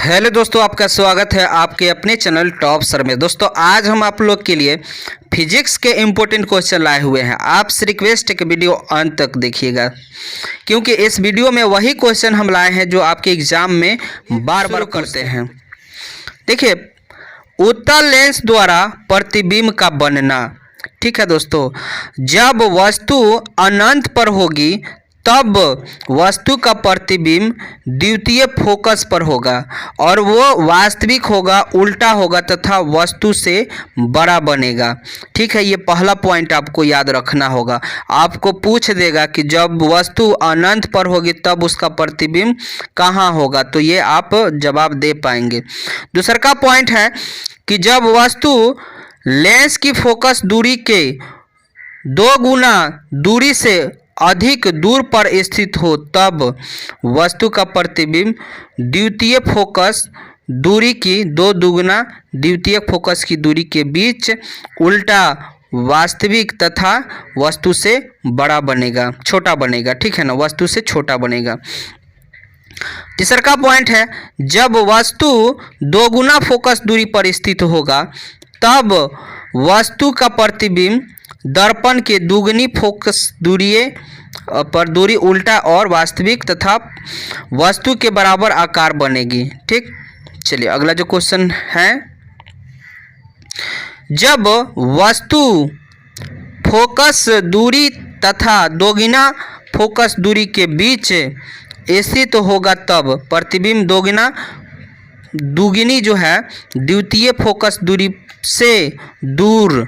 Hello दोस्तों, आपका स्वागत है आपके अपने चैनल टॉप सर में। दोस्तों आज हम आप लोग के लिए फिजिक्स के इम्पोर्टेंट क्वेश्चन लाए हुए हैं। आपसे रिक्वेस्ट है कि वीडियो अंत तक देखिएगा, क्योंकि इस वीडियो में वही क्वेश्चन हम लाए हैं जो आपके एग्जाम में बार बार करते हैं। देखिए, उत्तल लेंस द्वारा प्रतिबिंब का बनना। ठीक है दोस्तों, जब वस्तु अनंत पर होगी तब वस्तु का प्रतिबिंब द्वितीय फोकस पर होगा और वो वास्तविक होगा, उल्टा होगा तथा वस्तु से बड़ा बनेगा। ठीक है, ये पहला पॉइंट आपको याद रखना होगा। आपको पूछ देगा कि जब वस्तु अनंत पर होगी तब उसका प्रतिबिंब कहाँ होगा, तो ये आप जवाब दे पाएंगे। दूसरा का पॉइंट है कि जब वस्तु लेंस की फोकस दूरी के 2 गुना दूरी से अधिक दूर पर स्थित हो तब वस्तु का प्रतिबिंब द्वितीय फोकस दूरी की 2 दुगुना द्वितीय फोकस की दूरी के बीच उल्टा वास्तविक तथा वस्तु से बड़ा बनेगा, छोटा बनेगा। ठीक है ना, वस्तु से छोटा बनेगा। तीसरा का पॉइंट है, जब वस्तु 2 गुना फोकस दूरी पर स्थित होगा तब वस्तु का प्रतिबिंब दर्पण के दुगनी फोकस दूरी पर दूरी उल्टा और वास्तविक तथा वस्तु के बराबर आकार बनेगी। ठीक, चलिए अगला जो क्वेश्चन है, जब वस्तु फोकस दूरी तथा दोगुना फोकस दूरी के बीच स्थित होगा तब प्रतिबिंब दुगनी जो है द्वितीय फोकस दूरी से दूर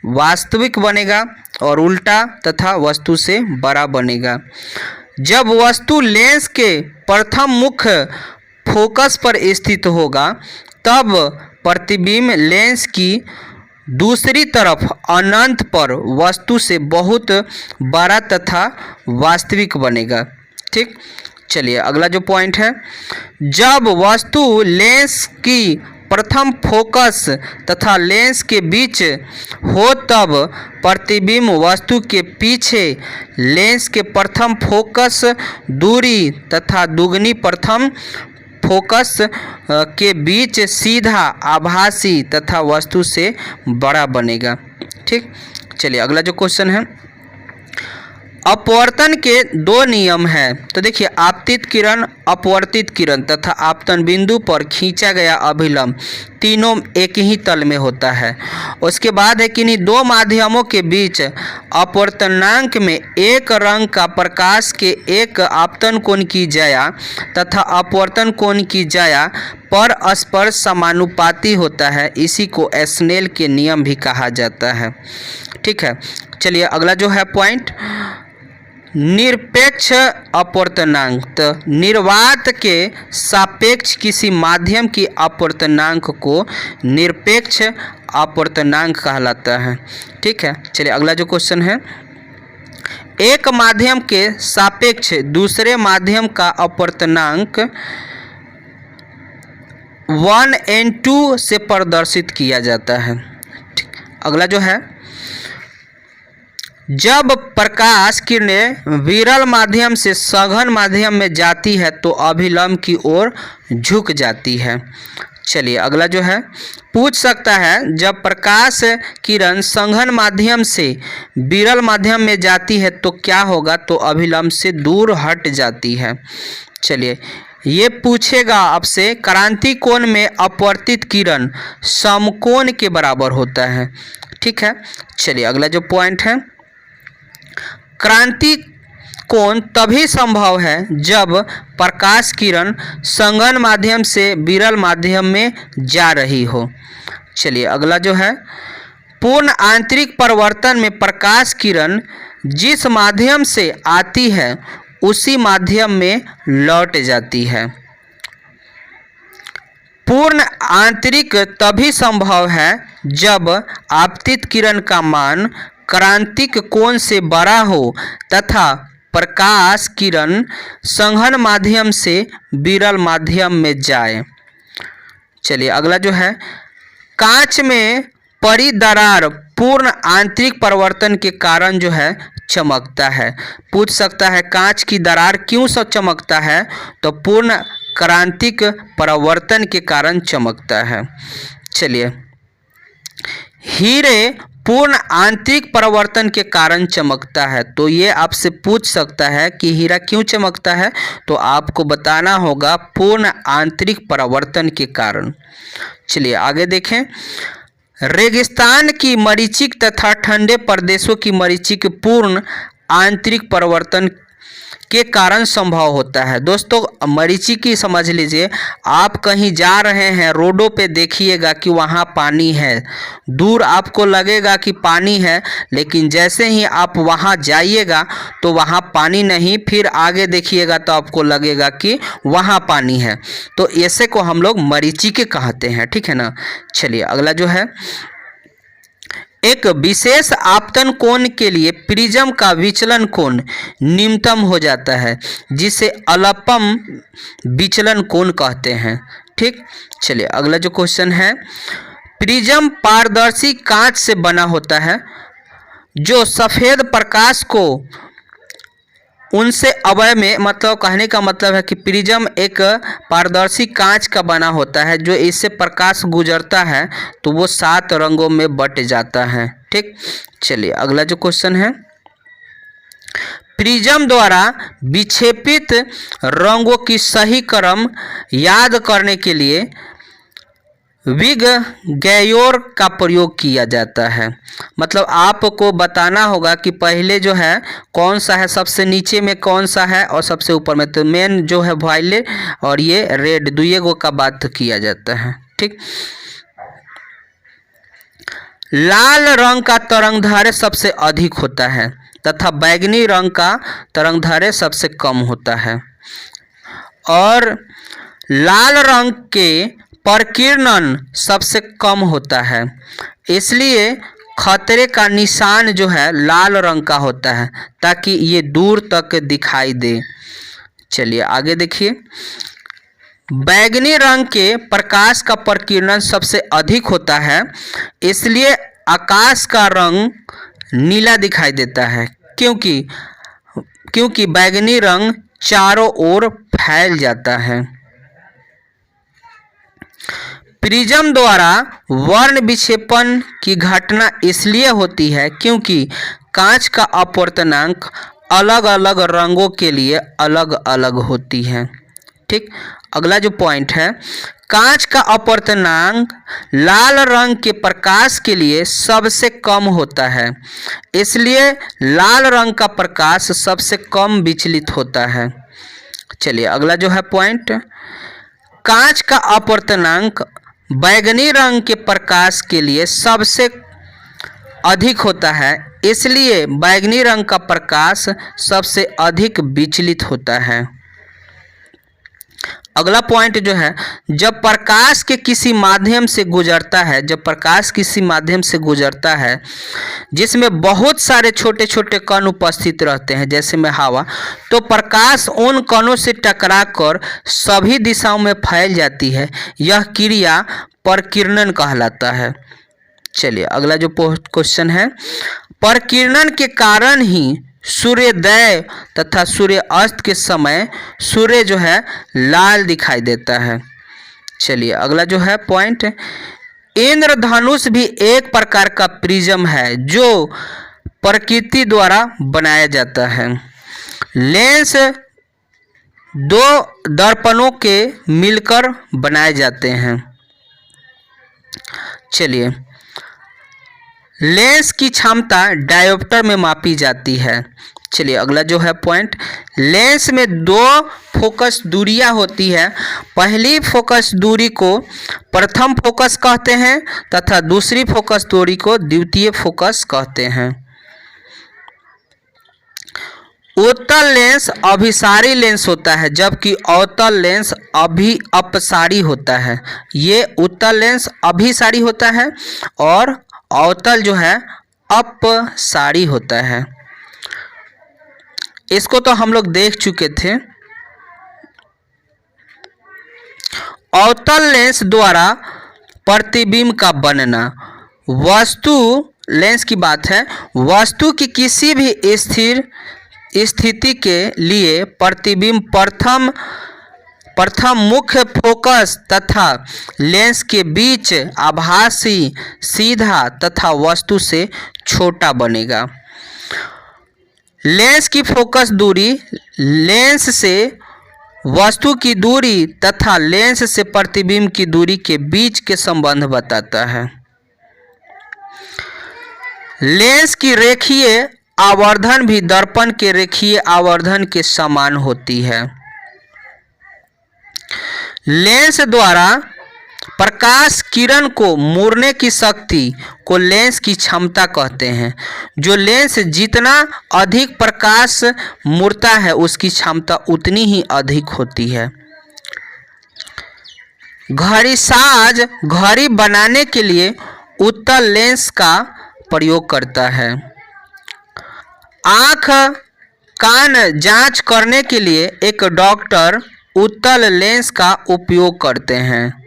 वास्तविक बनेगा और उल्टा तथा वस्तु से बड़ा बनेगा। जब वस्तु लेंस के प्रथम मुख्य फोकस पर स्थित होगा तब प्रतिबिंब लेंस की दूसरी तरफ अनंत पर वस्तु से बहुत बड़ा तथा वास्तविक बनेगा। ठीक, चलिए अगला जो पॉइंट है, जब वस्तु लेंस की प्रथम फोकस तथा लेंस के बीच हो तब प्रतिबिंब वस्तु के पीछे लेंस के प्रथम फोकस दूरी तथा दुगनी प्रथम फोकस के बीच सीधा आभासी तथा वस्तु से बड़ा बनेगा। ठीक, चलिए अगला जो क्वेश्चन है, अपवर्तन के 2 नियम हैं। तो देखिए, आपतित किरण, अपवर्तित किरण तथा आपतन बिंदु पर खींचा गया अभिलंब तीनों एक ही तल में होता है। उसके बाद है कि इन्हीं 2 माध्यमों के बीच अपवर्तनांक में एक रंग का प्रकाश के एक आपतन कोण की ज्या तथा अपवर्तन कोण की ज्या परस्पर समानुपाती होता है। इसी को स्नेल के नियम भी कहा जाता है। ठीक है, चलिए अगला जो है पॉइंट, निरपेक्ष अपवर्तनांक। तो निर्वात के सापेक्ष किसी माध्यम की अपवर्तनांक को निरपेक्ष अपवर्तनांक कहलाता है। ठीक है, चलिए अगला जो क्वेश्चन है, एक माध्यम के सापेक्ष दूसरे माध्यम का अपवर्तनांक 1n2 से प्रदर्शित किया जाता है। ठीक, अगला जो है, जब प्रकाश किरणें विरल माध्यम से सघन माध्यम में जाती है तो अभिलंब की ओर झुक जाती है। चलिए अगला जो है, पूछ सकता है, जब प्रकाश किरण सघन माध्यम से विरल माध्यम में जाती है तो क्या होगा, तो अभिलंब से दूर हट जाती है। चलिए ये पूछेगा आपसे, क्रांति कोण में अपवर्तित किरण समकोण के बराबर होता है। ठीक है, चलिए अगला जो पॉइंट है, क्रांति कोण तभी संभव है जब प्रकाश किरण सघन माध्यम से विरल माध्यम में जा रही हो। चलिए अगला जो है, पूर्ण आंतरिक परिवर्तन में प्रकाश किरण जिस माध्यम से आती है उसी माध्यम में लौट जाती है। पूर्ण आंतरिक तभी संभव है जब आपतित किरण का मान क्रांतिक कोण से बड़ा हो तथा प्रकाश किरण सघन माध्यम से विरल माध्यम में जाए। चलिए अगला जो है, कांच में पड़ी दरार पूर्ण आंतरिक परिवर्तन के कारण जो है चमकता है। पूछ सकता है कांच की दरार क्यों सब चमकता है, तो पूर्ण क्रांतिक परिवर्तन के कारण चमकता है। चलिए, हीरे पूर्ण आंतरिक परिवर्तन के कारण चमकता है। तो ये आपसे पूछ सकता है कि हीरा क्यों चमकता है, तो आपको बताना होगा पूर्ण आंतरिक परिवर्तन के कारण। चलिए आगे देखें। रेगिस्तान की मरीचिक तथा ठंडे प्रदेशों की मरीचिक पूर्ण आंतरिक परिवर्तन के कारण संभव होता है। दोस्तों मरीचिकी समझ लीजिए, आप कहीं जा रहे हैं, रोडों पे देखिएगा कि वहाँ पानी है, दूर आपको लगेगा कि पानी है, लेकिन जैसे ही आप वहाँ जाइएगा तो वहाँ पानी नहीं, फिर आगे देखिएगा तो आपको लगेगा कि वहाँ पानी है। तो ऐसे को हम लोग मरीचिके कहते हैं, ठीक है ना। चलिए अगला जो है, एक विशेष आपतन कोण के लिए प्रिज्म का विचलन कोण न्यूनतम हो जाता है, जिसे अल्पम विचलन कोण कहते हैं। ठीक, चलिए अगला जो क्वेश्चन है, प्रिज्म पारदर्शी कांच से बना होता है जो सफ़ेद प्रकाश को उनसे अवय में, मतलब कहने का मतलब है कि प्रिज्म एक पारदर्शी कांच का बना होता है, जो इससे प्रकाश गुजरता है तो वो 7 रंगों में बट जाता है। ठीक, चलिए अगला जो क्वेश्चन है, प्रिज्म द्वारा विक्षेपित रंगों की सही क्रम याद करने के लिए विगगैयोर का प्रयोग किया जाता है। मतलब आपको बताना होगा कि पहले जो है कौन सा है, सबसे नीचे में कौन सा है और सबसे ऊपर में। तो मेन जो है वायलेट और ये रेड, दुइगो का बात किया जाता है। ठीक, लाल रंग का तरंगदैर्घ्य सबसे अधिक होता है तथा बैगनी रंग का तरंगदैर्घ्य सबसे कम होता है, और लाल रंग के प्रकीर्णन सबसे कम होता है, इसलिए खतरे का निशान जो है लाल रंग का होता है ताकि ये दूर तक दिखाई दे। चलिए आगे देखिए, बैगनी रंग के प्रकाश का प्रकीर्णन सबसे अधिक होता है, इसलिए आकाश का रंग नीला दिखाई देता है, क्योंकि बैगनी रंग चारों ओर फैल जाता है। प्रिज्म द्वारा वर्ण विक्षेपण की घटना इसलिए होती है क्योंकि कांच का अपवर्तनांक अलग अलग रंगों के लिए अलग अलग होती है। ठीक, अगला जो पॉइंट है, कांच का अपवर्तनांक लाल रंग के प्रकाश के लिए सबसे कम होता है, इसलिए लाल रंग का प्रकाश सबसे कम विचलित होता है। चलिए अगला जो है पॉइंट, कांच का अपवर्तनांक बैगनी रंग के प्रकाश के लिए सबसे अधिक होता है, इसलिए बैगनी रंग का प्रकाश सबसे अधिक विचलित होता है। अगला पॉइंट जो है, जब प्रकाश किसी माध्यम से गुजरता है जिसमें बहुत सारे छोटे छोटे कण उपस्थित रहते हैं, जैसे में हवा, तो प्रकाश उन कणों से टकराकर सभी दिशाओं में फैल जाती है। यह क्रिया प्रकीर्णन कहलाता है। चलिए अगला जो क्वेश्चन है, प्रकीर्णन के कारण ही सूर्योदय तथा सूर्यास्त के समय सूर्य जो है लाल दिखाई देता है। चलिए अगला जो है पॉइंट, इंद्रधनुष भी एक प्रकार का प्रिज्म है जो प्रकृति द्वारा बनाया जाता है। लेंस 2 दर्पणों के मिलकर बनाए जाते हैं। चलिए, लेंस की क्षमता डायोप्टर में मापी जाती है। चलिए अगला जो है पॉइंट, लेंस में 2 फोकस दूरियां होती है। पहली फोकस दूरी को प्रथम फोकस कहते हैं तथा दूसरी फोकस दूरी को द्वितीय फोकस कहते हैं। उत्तल लेंस अभिसारी लेंस होता है, जबकि अवतल लेंस अपसारी होता है। ये उत्तल लेंस अभिसारी होता है और अवतल जो है अपसारी होता है। इसको तो हम लोग देख चुके थे। अवतल लेंस द्वारा प्रतिबिंब का बनना, वस्तु लेंस की बात है, वस्तु की किसी भी स्थिर स्थिति के लिए प्रतिबिंब प्रथम मुख्य फोकस तथा लेंस के बीच आभासी सीधा तथा वस्तु से छोटा बनेगा। लेंस की फोकस दूरी लेंस से वस्तु की दूरी तथा लेंस से प्रतिबिंब की दूरी के बीच के संबंध बताता है। लेंस की रेखीय आवर्धन भी दर्पण के रेखीय आवर्धन के समान होती है। लेंस द्वारा प्रकाश किरण को मोड़ने की शक्ति को लेंस की क्षमता कहते हैं। जो लेंस जितना अधिक प्रकाश मोड़ता है उसकी क्षमता उतनी ही अधिक होती है। घड़ीसाज घड़ी बनाने के लिए उत्तल लेंस का प्रयोग करता है। आँख कान जांच करने के लिए एक डॉक्टर उत्तल लेंस का उपयोग करते हैं।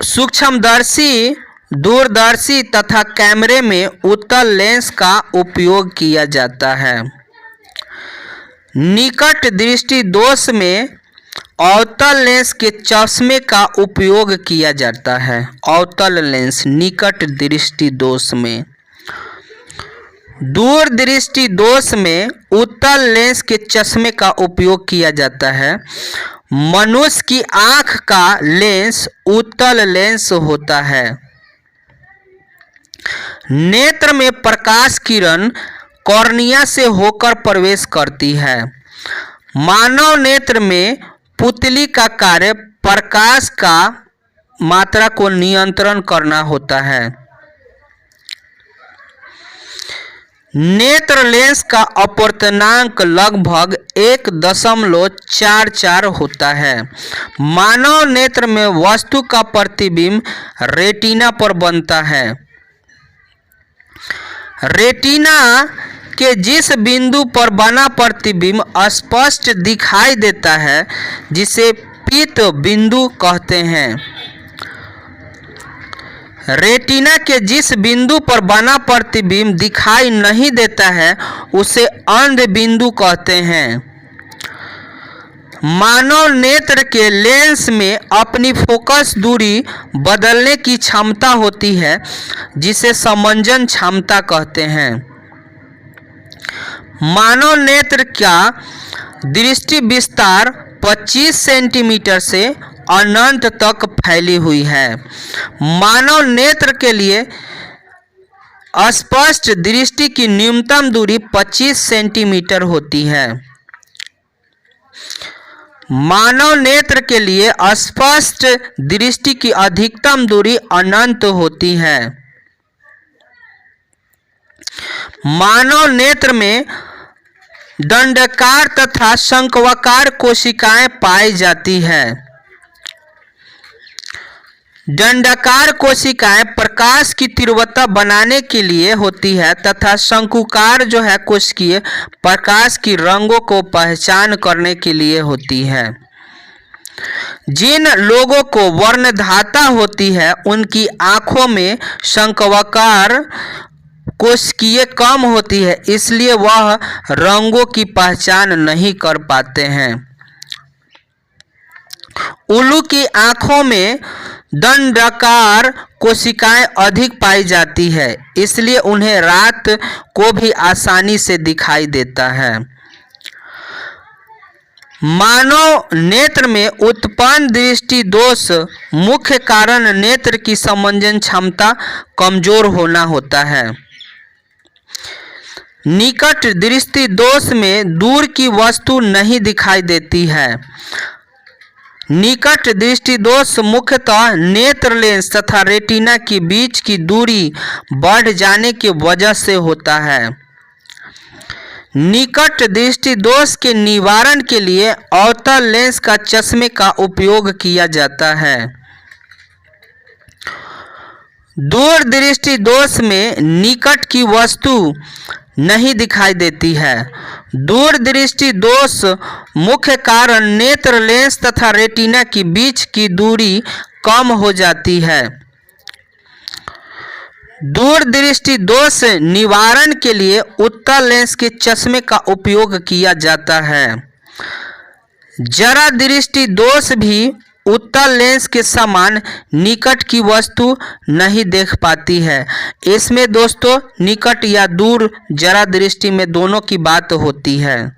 सूक्ष्मदर्शी, दूरदर्शी तथा कैमरे में उत्तल लेंस का उपयोग किया जाता है। निकट दृष्टि दोष में अवतल लेंस के चश्मे का उपयोग किया जाता है। अवतल लेंस निकट दृष्टि दोष में। दूर दृष्टि दोष में उत्तल लेंस के चश्मे का उपयोग किया जाता है। मनुष्य की आँख का लेंस उत्तल लेंस होता है। नेत्र में प्रकाश किरण कॉर्निया से होकर प्रवेश करती है। मानव नेत्र में पुतली का कार्य प्रकाश का मात्रा को नियंत्रण करना होता है। नेत्र लेंस का अपवर्तनांक लगभग 1.44 होता है। मानव नेत्र में वस्तु का प्रतिबिंब रेटिना पर बनता है। रेटिना के जिस बिंदु पर बना प्रतिबिंब स्पष्ट दिखाई देता है जिसे पीत बिंदु कहते हैं। रेटिना के जिस बिंदु पर बना प्रतिबिंब दिखाई नहीं देता है उसे अंध बिंदु कहते हैं। मानव नेत्र के लेंस में अपनी फोकस दूरी बदलने की क्षमता होती है जिसे समंजन क्षमता कहते हैं। मानव नेत्र का दृष्टि विस्तार 25 सेंटीमीटर से अनंत तक फैली हुई है। मानव नेत्र के लिए स्पष्ट दृष्टि की न्यूनतम दूरी 25 सेंटीमीटर होती है। मानव नेत्र के लिए स्पष्ट दृष्टि की अधिकतम दूरी अनंत होती है। मानव नेत्र में दंडाकार तथा शंक्वाकार कोशिकाएं पाई जाती है। दंडाकार कोशिकाएं प्रकाश की तीव्रता बनाने के लिए होती है तथा शंकुकार जो है कोशिकीय प्रकाश की रंगों को पहचान करने के लिए होती है। जिन लोगों को वर्णधाता होती है उनकी आंखों में शंक्वाकार कोशिकीय कम होती है, इसलिए वह रंगों की पहचान नहीं कर पाते हैं। उल्लू की आंखों में दंडाकार कोशिकाएं अधिक पाई जाती है, इसलिए उन्हें रात को भी आसानी से दिखाई देता है। मानव नेत्र में उत्पन्न दृष्टि दोष मुख्य कारण नेत्र की समंजन क्षमता कमजोर होना होता है। निकट दृष्टि दोष में दूर की वस्तु नहीं दिखाई देती है। निकट दृष्टि दोष मुख्यतः नेत्र लेंस तथा रेटिना के बीच की दूरी बढ़ जाने की वजह से होता है। निकट दृष्टि दोष के निवारण के लिए अवतल लेंस का चश्मे का उपयोग किया जाता है। दूर दृष्टि दोष में निकट की वस्तु नहीं दिखाई देती है। दूर दृष्टि दोष मुख्य कारण नेत्र लेंस तथा रेटिना के बीच की दूरी कम हो जाती है। दूरदृष्टि दोष निवारण के लिए उत्तल लेंस के चश्मे का उपयोग किया जाता है। जरा दृष्टि दोष भी उत्तल लेंस के समान निकट की वस्तु नहीं देख पाती है। इसमें दोस्तों निकट या दूर जरा दृष्टि में दोनों की बात होती है।